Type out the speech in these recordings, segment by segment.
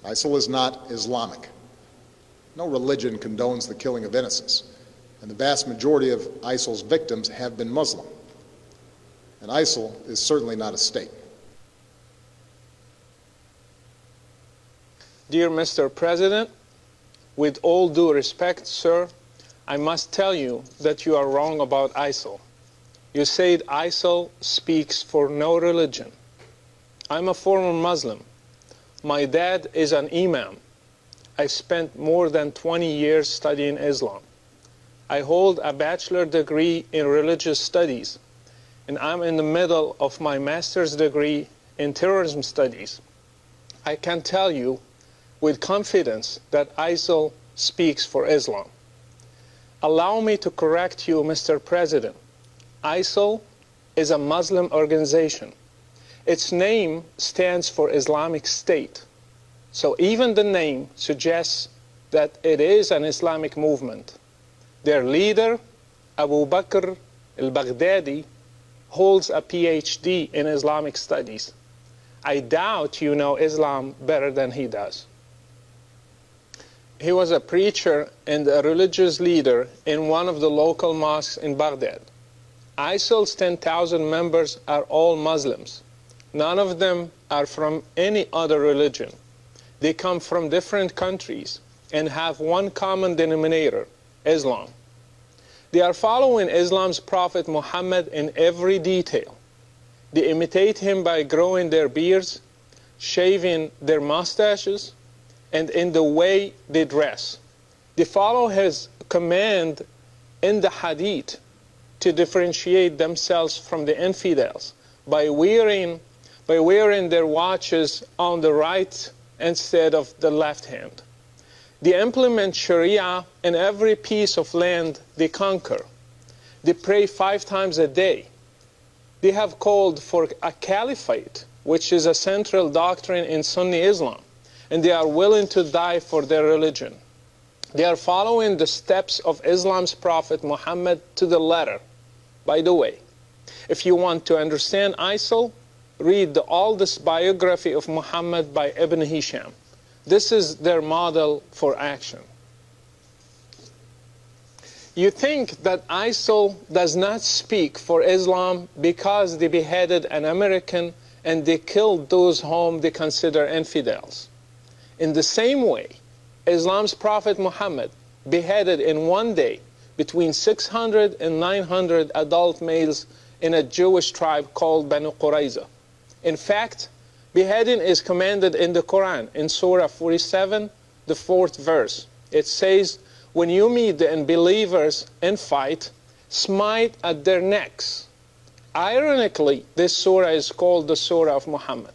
ISIL is not Islamic. No religion condones the killing of innocents, and the vast majority of ISIL's victims have been Muslim. And ISIL is certainly not a state. Dear Mr. President, with all due respect, sir, I must tell you that you are wrong about ISIL. You said ISIL speaks for no religion. I'm a former Muslim. My dad is an imam. I spent more than 20 years studying Islam. I hold a bachelor degree in religious studies, and I'm in the middle of my master's degree in terrorism studies. I can tell you with confidence that ISIL speaks for Islam. Allow me to correct you, Mr. President. ISIL is a Muslim organization. Its name stands for Islamic State. So even the name suggests that it is an Islamic movement. Their leader, Abu Bakr al-Baghdadi, holds a PhD in Islamic studies. I doubt you know Islam better than he does. He was a preacher and a religious leader in one of the local mosques in Baghdad. ISIL's 10,000 members are all Muslims. None of them are from any other religion. They come from different countries and have one common denominator, Islam. They are following Islam's Prophet Muhammad in every detail. They imitate him by growing their beards, shaving their mustaches, and in the way they dress. They follow his command in the hadith to differentiate themselves from the infidels by wearing their watches on the right instead of the left hand. They implement Sharia in every piece of land they conquer. They pray 5 times a day. They have called for a caliphate, which is a central doctrine in Sunni Islam, and they are willing to die for their religion. They are following the steps of Islam's Prophet Muhammad to the letter. By the way, if you want to understand ISIL, read the oldest biography of Muhammad by Ibn Hisham. This is their model for action. You think that ISIL does not speak for Islam because they beheaded an American and they killed those whom they consider infidels. In the same way, Islam's Prophet Muhammad beheaded in one day between 600 and 900 adult males in a Jewish tribe called Banu Qurayza. In fact, beheading is commanded in the Quran, in Surah 47, the 4th verse. It says, when you meet the unbelievers in fight, smite at their necks. Ironically, this surah is called the Surah of Muhammad.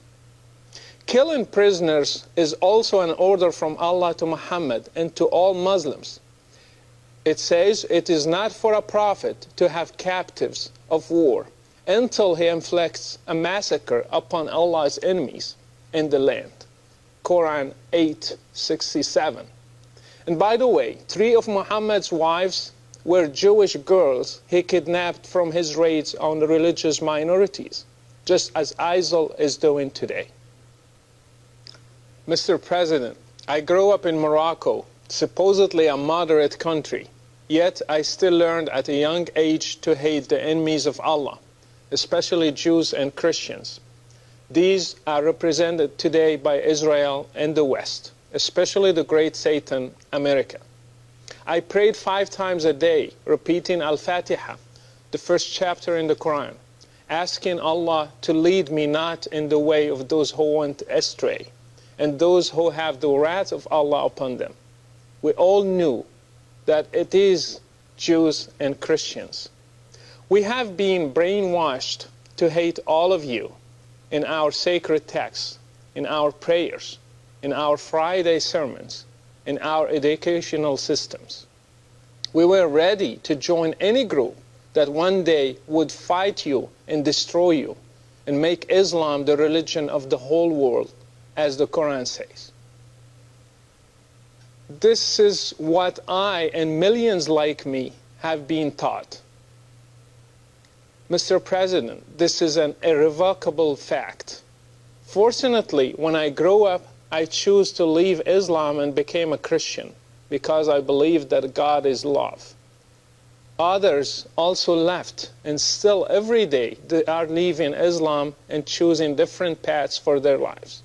Killing prisoners is also an order from Allah to Muhammad and to all Muslims. It says it is not for a prophet to have captives of war until he inflicts a massacre upon Allah's enemies in the land. Quran 8:67. And by the way, 3 of Muhammad's wives were Jewish girls he kidnapped from his raids on the religious minorities, just as ISIL is doing today. Mr. President, I grew up in Morocco, supposedly a moderate country, yet I still learned at a young age to hate the enemies of Allah, especially Jews and Christians. These are represented today by Israel and the West, especially the great Satan, America. I prayed 5 times a day, repeating Al-Fatiha, the first chapter in the Quran, asking Allah to lead me not in the way of those who went astray, and those who have the wrath of Allah upon them. We all knew that it is Jews and Christians. We have been brainwashed to hate all of you in our sacred texts, in our prayers, in our Friday sermons, in our educational systems. We were ready to join any group that one day would fight you and destroy you and make Islam the religion of the whole world, as the Quran says. This is what I and millions like me have been taught. Mr. President, this is an irrevocable fact. Fortunately, when I grew up, I choose to leave Islam and became a Christian because I believe that God is love. Others also left, and still every day they are leaving Islam and choosing different paths for their lives.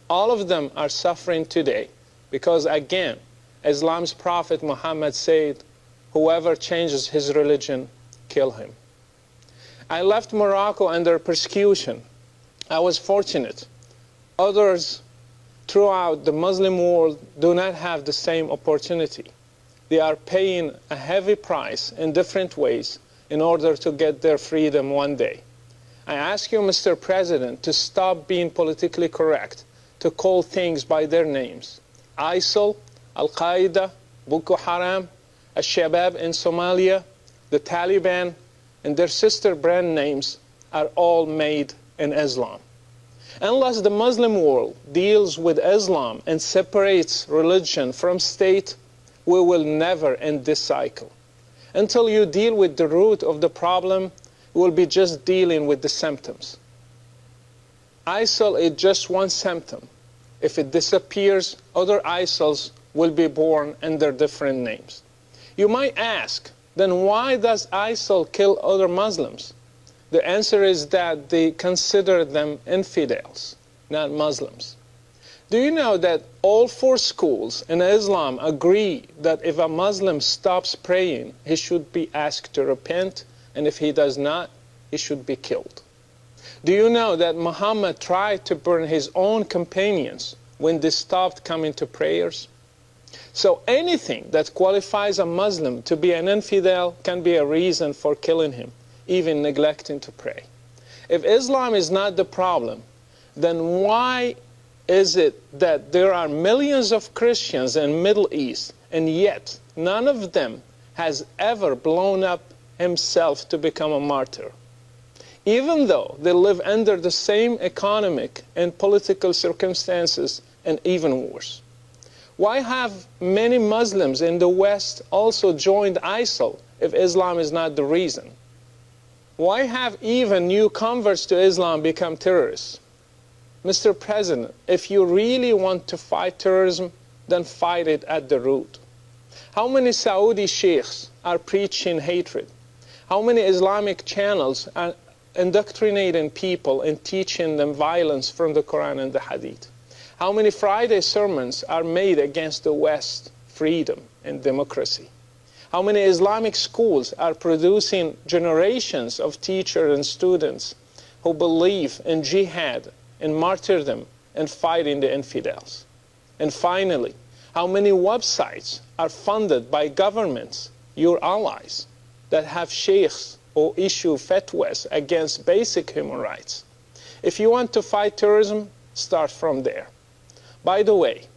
All of them are suffering today because, again, Islam's Prophet Muhammad said, whoever changes his religion, kill him. I left Morocco under persecution. I was fortunate. Others throughout the Muslim world do not have the same opportunity. They are paying a heavy price in different ways in order to get their freedom one day. I ask you, Mr. President, to stop being politically correct, to call things by their names. ISIL, Al-Qaeda, Boko Haram, Al-Shabaab in Somalia, the Taliban, and their sister brand names are all made in Islam. Unless the Muslim world deals with Islam and separates religion from state, we will never end this cycle. Until you deal with the root of the problem, we will be just dealing with the symptoms. ISIL is just one symptom. If it disappears, other ISILs will be born under different names. You might ask, then why does ISIL kill other Muslims? The answer is that they consider them infidels, not Muslims. Do you know that all 4 schools in Islam agree that if a Muslim stops praying, he should be asked to repent, and if he does not, he should be killed? Do you know that Muhammad tried to burn his own companions when they stopped coming to prayers? So anything that qualifies a Muslim to be an infidel can be a reason for killing him, even neglecting to pray. If Islam is not the problem, then why is it that there are millions of Christians in the Middle East, and yet none of them has ever blown up himself to become a martyr? Even though they live under the same economic and political circumstances, and even worse. Why have many Muslims in the West also joined ISIL if Islam is not the reason? Why have even new converts to Islam become terrorists? Mr. President, if you really want to fight terrorism, then fight it at the root. How many Saudi sheikhs are preaching hatred? How many Islamic channels are indoctrinating people and teaching them violence from the Quran and the Hadith? How many Friday sermons are made against the West, freedom and democracy? How many Islamic schools are producing generations of teachers and students who believe in jihad and martyrdom and fighting the infidels? And finally, how many websites are funded by governments, your allies, that have sheikhs who issue fatwas against basic human rights? If you want to fight terrorism, start from there. By the way,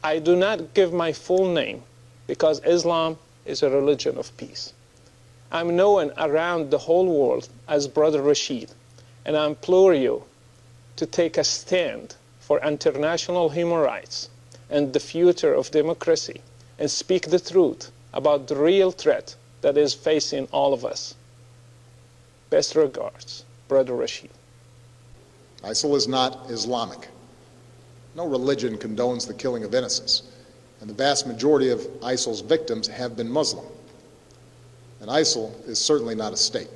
I do not give my full name because Islam is a religion of peace. I'm known around the whole world as Brother Rashid, and I implore you to take a stand for international human rights and the future of democracy and speak the truth about the real threat that is facing all of us. Best regards, Brother Rashid. ISIL is not Islamic. No religion condones the killing of innocents, and the vast majority of ISIL's victims have been Muslim. And ISIL is certainly not a state.